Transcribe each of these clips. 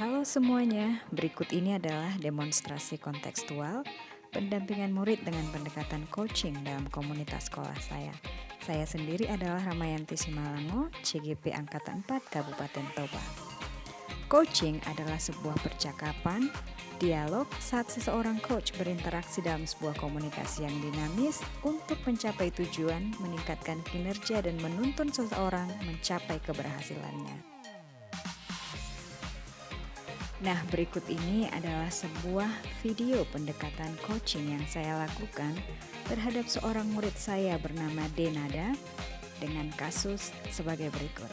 Halo semuanya, berikut ini adalah demonstrasi kontekstual pendampingan murid dengan pendekatan coaching dalam komunitas sekolah saya. Saya sendiri adalah Ramayanti Simalango, CGP Angkatan 4 Kabupaten Toba. Coaching adalah sebuah percakapan, dialog saat seseorang coach berinteraksi dalam sebuah komunikasi yang dinamis untuk mencapai tujuan, meningkatkan kinerja dan menuntun seseorang mencapai keberhasilannya. Nah, berikut ini adalah sebuah video pendekatan coaching yang saya lakukan terhadap seorang murid saya bernama Denada dengan kasus sebagai berikut.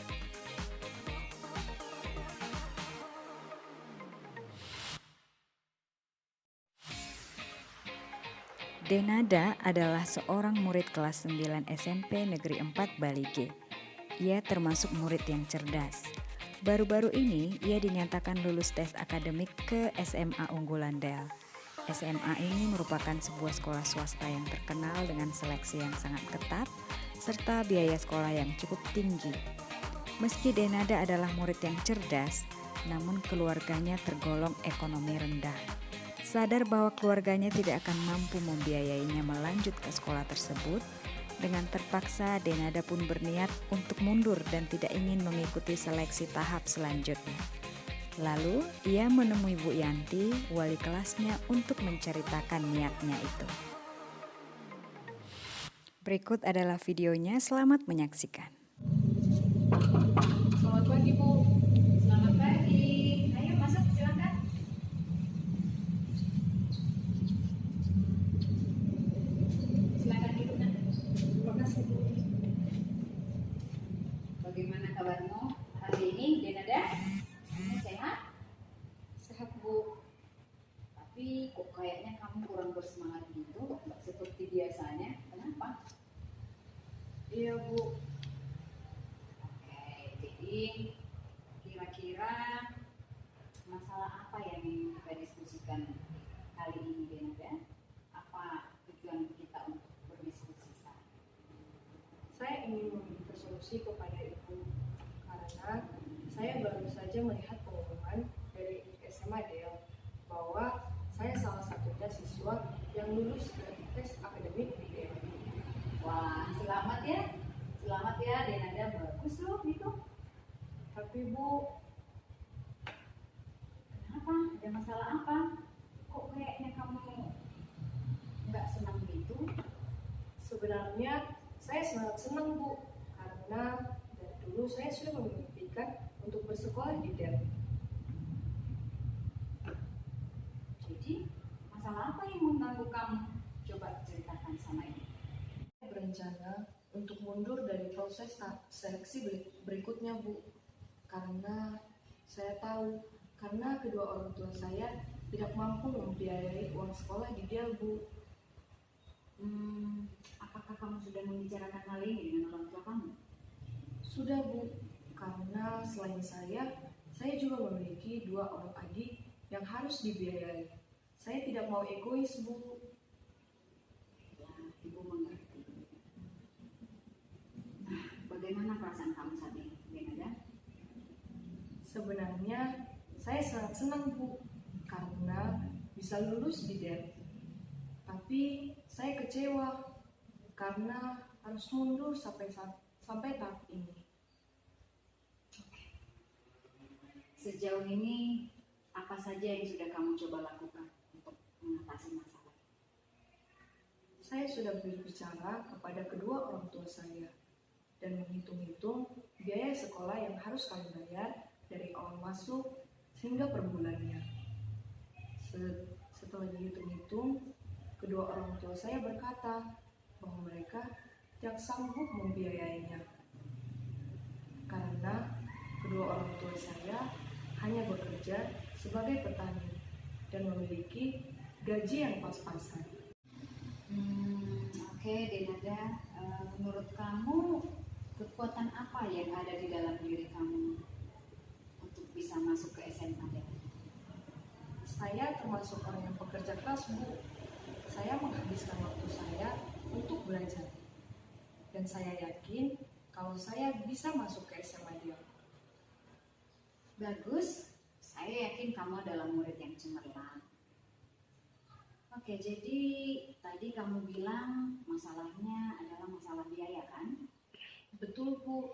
Denada adalah seorang murid kelas 9 SMP Negeri 4 Bali G. Ia termasuk murid yang cerdas. Baru-baru ini ia dinyatakan lulus tes akademik ke SMA Unggulan Del. SMA ini merupakan sebuah sekolah swasta yang terkenal dengan seleksi yang sangat ketat serta biaya sekolah yang cukup tinggi. Meski Denada adalah murid yang cerdas, namun keluarganya tergolong ekonomi rendah. Sadar bahwa keluarganya tidak akan mampu membiayainya melanjut ke sekolah tersebut, dengan terpaksa Denada pun berniat untuk mundur dan tidak ingin mengikuti seleksi tahap selanjutnya. Lalu ia menemui Bu Yanti, wali kelasnya, untuk menceritakan niatnya itu. Berikut adalah videonya, selamat menyaksikan. Selamat pagi, Bu. Selamat pagi. Ayo masuk, silakan. Silakan duduk, Nak. Terima kasih, Bu. Bagaimana kabarmu hari ini, Denada? Kamu sehat? Sehat, Bu. Tapi kok kayaknya kamu kurang bersemangat gitu, nggak seperti biasanya. Kenapa? Iya, Bu. Oke, jadi kira-kira masalah apa yang ingin kita diskusikan kali ini, Denada? Apa tujuan kita untuk berdiskusi sekarang? Saya ingin meminta solusi kepada Ibu karena saya baru saja melihat pengumuman dari SMA Del bahwa saya salah satunya siswa yang lulus dari tes akademik di Del. Wah, selamat ya, Denada, bagus loh gitu. Tapi, Bu, Kenapa? Ada masalah apa? Kok kayaknya kamu nggak senang gitu? sebenarnya saya sangat senang, Bu, karena dari dulu saya sudah memimpikan untuk bersekolah di Del. Jadi, masalah apa yang mengganggu kamu? Coba ceritakan sama ibu. Saya berencana untuk mundur dari proses seleksi berikutnya, Bu, karena saya tahu karena kedua orang tua saya tidak mampu membiayai uang sekolah di Del, Bu. Apakah kamu sudah membicarakan hal ini dengan orang tua kamu? Sudah, Bu, karena selain saya juga memiliki dua orang adik yang harus dibiayai. Saya tidak mau egois, Bu. Ya, ibu mengerti. Nah, bagaimana perasaan kamu saat ini, Denada? Sebenarnya saya sangat senang, Bu, karena bisa lulus di Del. Tapi saya kecewa karena harus mundur sampai tahap ini. Sejauh ini, apa saja yang sudah kamu coba lakukan untuk mengatasi masalah? Saya sudah berbicara kepada kedua orang tua saya dan menghitung-hitung biaya sekolah yang harus kami bayar dari awal masuk hingga per bulannya. Setelah dihitung-hitung, kedua orang tua saya berkata bahwa mereka tidak sanggup membiayainya karena kedua orang tua saya hanya bekerja sebagai petani dan memiliki gaji yang pas-pasan. Oke, Denada, menurut kamu kekuatan apa yang ada di dalam diri kamu untuk bisa masuk ke SMA? Saya termasuk orang yang pekerja keras, Bu. Saya menghabiskan waktu saya untuk belajar. Dan saya yakin kalau saya bisa masuk ke SMA Del. Bagus, saya Saya yakin kamu adalah murid yang cemerlang. Oke, jadi tadi kamu bilang masalahnya adalah masalah biaya kan? Betul Bu.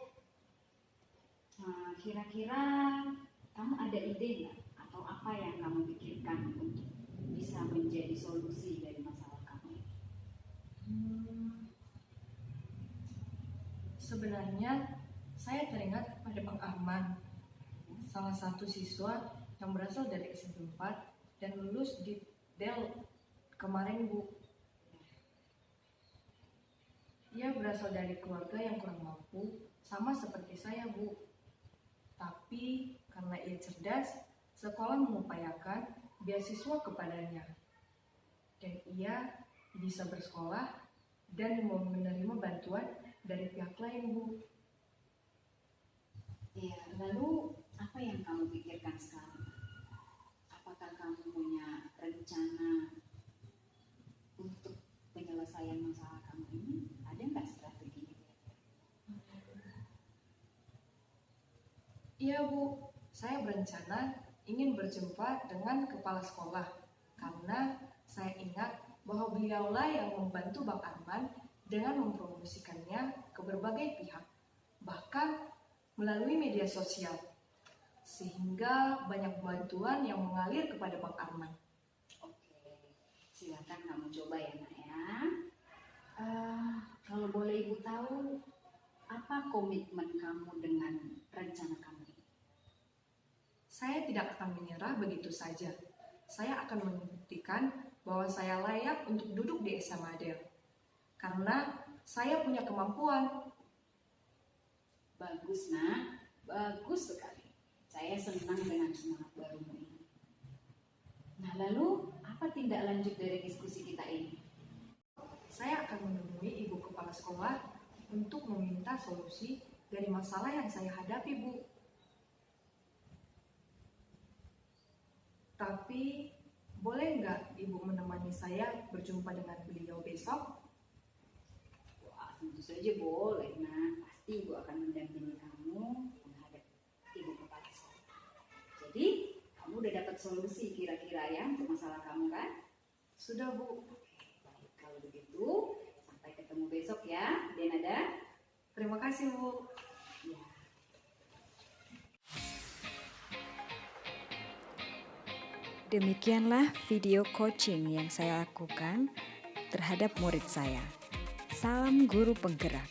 Nah, kira-kira kamu ada ide nggak? Atau apa yang kamu pikirkan untuk bisa menjadi solusi dari masalah kamu? Sebenarnya saya teringat pada Bang Ahmad, salah satu siswa yang berasal dari SMP 4 dan lulus di DEL kemarin Bu. Ia berasal dari keluarga yang kurang mampu, sama seperti saya Bu. Tapi karena ia cerdas, sekolah mengupayakan beasiswa kepadanya. Dan ia bisa bersekolah dan menerima bantuan dari pihak lain Bu. Ya, lalu apa yang kamu pikirkan sekarang? Apakah kamu punya rencana untuk penyelesaian masalah kamu ini? Ada nggak strateginya? Iya Bu, saya berencana ingin berjumpa dengan kepala sekolah karena saya ingat bahwa beliaulah yang membantu Bang Arman dengan mempromosikannya ke berbagai pihak, bahkan melalui media sosial, sehingga banyak bantuan yang mengalir kepada Bang Arman. Oke, silakan kamu coba ya nak ya. Kalau boleh ibu tahu, apa komitmen kamu dengan rencana kamu ini? Saya tidak akan menyerah begitu saja. Saya akan membuktikan bahwa saya layak untuk duduk di SMA Del. Karena saya punya kemampuan. Bagus nak, bagus sekali. Saya senang dengan semangat barumu ini. Nah lalu, apa tindak lanjut dari diskusi kita ini? Saya akan menemui ibu kepala sekolah untuk meminta solusi dari masalah yang saya hadapi, Bu. Tapi, boleh nggak Ibu menemani saya berjumpa dengan beliau besok? Wah, tentu saja boleh nak. Pasti ibu akan mendampingi kamu menghadap ibu kepala sekolah. Jadi, kamu udah dapat solusi kira-kira ya untuk masalah kamu kan? Sudah, Bu. Baik, kalau begitu, sampai ketemu besok ya, Denada. Terima kasih, Bu. Ya. Demikianlah video coaching yang saya lakukan terhadap murid saya. Salam guru penggerak.